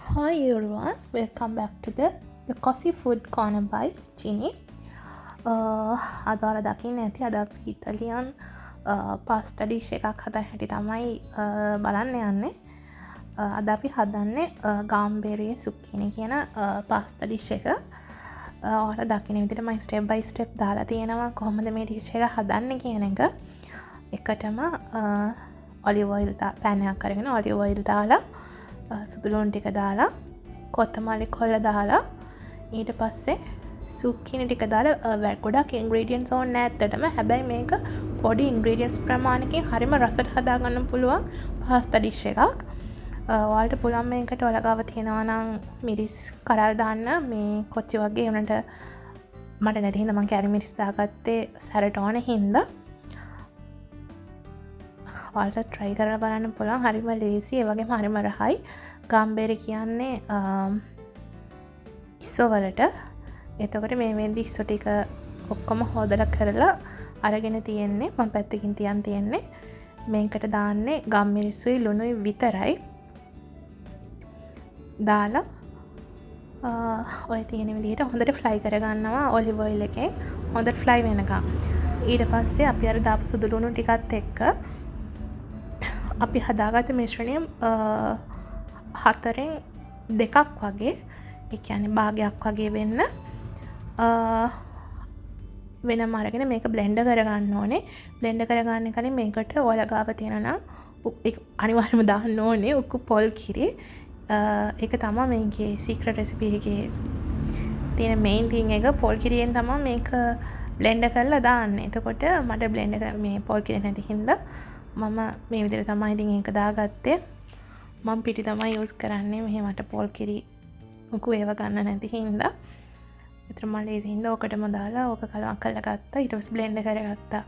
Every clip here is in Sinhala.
Hi everyone, welcome back to the Coffee Food Corner by Ginny. අද ඔයාලා දකින්න ඇති අද අපි ඉතාලියන් පාස්තා ඩිෂ් එකක් හදන්න හැටි තමයි බලන්න යන්නේ. අද අපි හදන්නේ ගාම්බෙරිය සුක්කිනි කියන පාස්තා ඩිෂ් එක. ඔයාලා දකින්න විදිහට මම ස්ටෙප් බයි ස්ටෙප් දාලා තියෙනවා කොහොමද මේ ඩිෂ් එක හදන්නේ කියන එක. එකටම ඔලිව් ඔයිල් පෑන් එකක් අරගෙන ඔලිව් ඔයිල් දාලා සුදුලුණු ටික දාලා කොත්තමල්ලි කොල්ල දාලා ඊට පස්සේ සුක්කිනි ටික දාලා ගොඩක් ඉන්ග්‍රීඩියන්ට්ස් ඕනේ නැහැ ඇත්තටම. හැබැයි මේක පොඩි ඉන්ග්‍රීඩියන්ට්ස් ප්‍රමාණයකින් හරිම රසට හදාගන්න පුළුවන් පාස්තා ඩිෂ් එකක්. ඔයාලට පුළුවන් මේකට ඔයාලා ගාව තියෙනවා නම් මිරිස් කරල් දාන්න. මේ කොච්චි වගේ උනට මට නැති හින්දා මම කැරි මිරිස් දාගත්තේ සැරට ඕනේ හින්දා. ඔයාලට try කරලා බලන්න පුළුවන්. හරිම ලේසි ඒ වගේම හරිම රහයි. ගාම්බෙරි කියන්නේ ඉස්සෝ වලට. එතකොට මේ වෙන්දි ඉස්සෝ ටික ඔක්කොම හොදලා කරලා අරගෙන තියෙන්නේ. මම පැත්තකින් තියන් තියෙන්නේ. මේකට දාන්නේ ගම් මිරිස්සුයි ලුණුයි විතරයි. දාලා ඔය තියෙන විදිහට හොඳට ෆ්‍රයි කරගන්නවා ඔලිව් ඔයිල් එකෙන්. හොඳට ෆ්‍රයි වෙනකම්. ඊට පස්සේ අපි අර දාපු සුදු ලුණු ටිකත් එක්ක අපි හදාගත්ත මිශ්‍රණය හතරෙන් දෙකක් වගේ, ඒ කියන්නේ භාගයක් වගේ වෙන්න වෙනම අරගෙන මේක බ්ලෙන්ඩ් කරගන්න ඕනේ. බ්ලෙන්ඩ් කරගන්න කලින් මේකට ඔයාලා ගාව තියෙනවා නම් අනිවාර්යයෙන්ම දාන්න ඕනේ උකු පොල් කිරි. ඒක තමයි මේකේ සීක්‍රට් රෙසිපි එකේ තියෙන මේන් තින් එක. පොල් කිරියෙන් තමයි මේක බ්ලෙන්ඩ් කරලා දාන්නේ. එතකොට මට බ්ලෙන්ඩ් මේ පොල් කිරි නැති හින්දා මම මේ විදිහට තමයි ඉතින් ඒක දාගත්තේ. මම පිටි තමයි යූස් කරන්නේ. මෙහෙ මට පොල් කිරි උකු ඒව ගන්න නැති හින්දා. ඒතර මම ලේසි හින්දා ඔකටම දාලා ඕක කලවම් කරලා ගත්තා. ඊට පස්සේ බ්ලෙන්ඩ් කරගත්තා.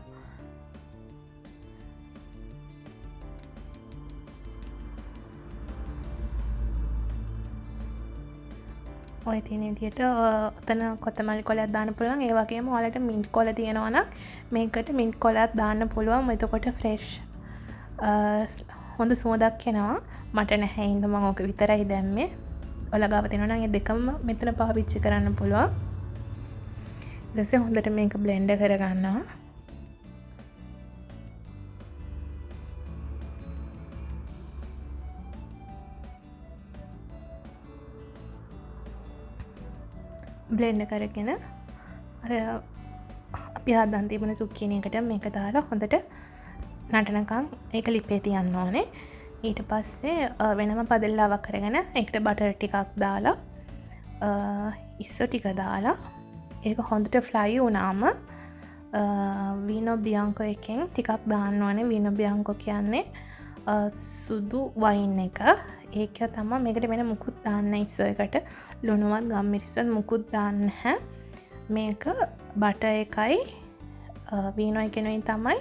ඔය තියෙන විදිහට ඔතන කොත්තමල්ලි කොලයක් දාන්න පුළුවන්. ඒ වගේම ඔයාලට මින්ට් කොල තියෙනවා නම් මේකට මින්ට් කොලයක් දාන්න පුළුවන්. එතකොට ෆ්‍රෙෂ් හොඳ සුවඳක් එනවා. මට නැහැ හින්දා මම ඕක විතරයි දැම්මේ. ඔයාලා ගාව තියෙනවා නම් ඒ දෙකම මෙතන පාවිච්චි කරන්න පුළුවන්. ඊට පස්සේ හොඳට මේක බ්ලෙන්ඩ් කරගන්නවා. බ්ලෙන්ඩ් කරගෙන අර අපි හදන් තිබුණ සුක්කිනි එකට මේක දාලා හොඳට නටනකම් ඒක ලිපේ තියන්න ඕනේ. ඊට පස්සේ වෙනම පදල්ලාවක් කරගෙන ඒකට බටර් ටිකක් දාලා ඉස්සෝ ටික දාලා ඒක හොඳට ෆ්‍රයි වුණාම වීනෝ බියන්කෝ එකෙන් ටිකක් දාන්න ඕනේ. වීනෝ බියන්කෝ කියන්නේ සුදු වයින් එක. ඒක තමයි මේකට වෙන මුකුත් දාන්න ඉස්සෝ එකට ලුණුවත් ගම් මිරිසත් මුකුත් දාන්න නැහැ. මේක බටර් එකයි වීනෝ එකෙනුයි තමයි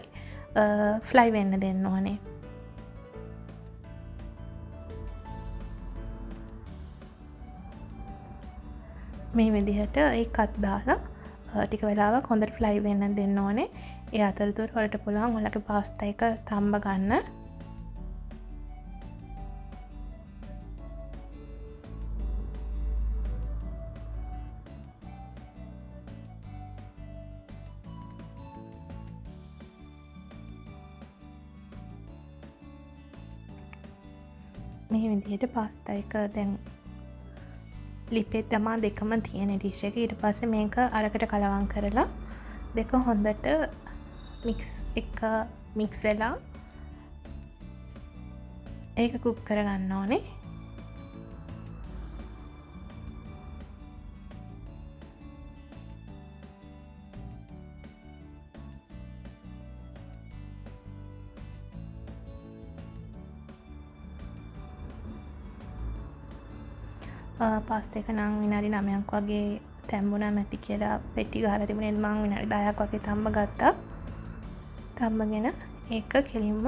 ෆ්ලයි වෙන්න දෙන්න ඕනේ. මේ විදිහට ඒකත් දාලා ටික වෙලාවක් හොඳට ෆ්ලයි වෙන්න දෙන්න ඕනේ. ඒ අතරතුර වලට පුළුවන් ඔයාලගේ පාස්තා එක තම්බ ගන්න. මේ විදිහට පාස්තා එක දැන් ලිපේ තමා දෙකම තියෙන ඩිෂ් එක. ඊට පස්සේ මේක අරකට කලවම් කරලා දෙක හොඳට මික්ස් වෙලා ඒක කුක් කරගන්න ඕනේ. පාස්තා එක නම් විනාඩි 9ක් වගේ තැම්බුණා මැති කියලා පෙට්ටි ගහලා තිබුණේ. මම විනාඩි 10ක් වගේ තම්බ ගත්තා. තම්බගෙන ඒක කෙලින්ම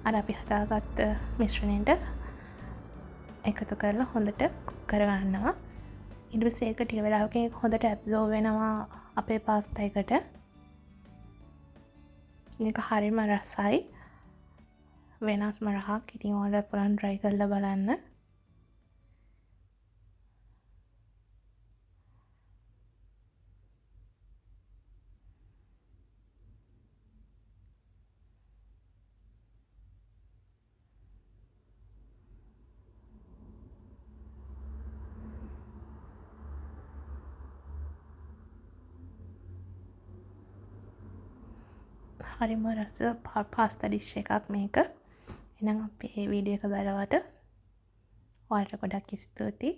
අර අපි හදාගත්ත මිශ්‍රණයට එකතු කරලා හොඳට කුක් කරගන්නවා. ඊට පස්සේ ඒක ටික වෙලාවකින් ඒක හොඳට ඇබ්සෝබ් වෙනවා අපේ පාස්තා එකට. මේක හරිම රසයි. වෙනස්ම රහක්. ඉතින් ඔයාලා පුළුවන් try කරලා බලන්න. හරිම රස පාස්තා ඩිෂ් එකක් මේක. එහෙනම් අපේ වීඩියෝ එක බලවට ඔයාලට ගොඩක් ස්තුතියි.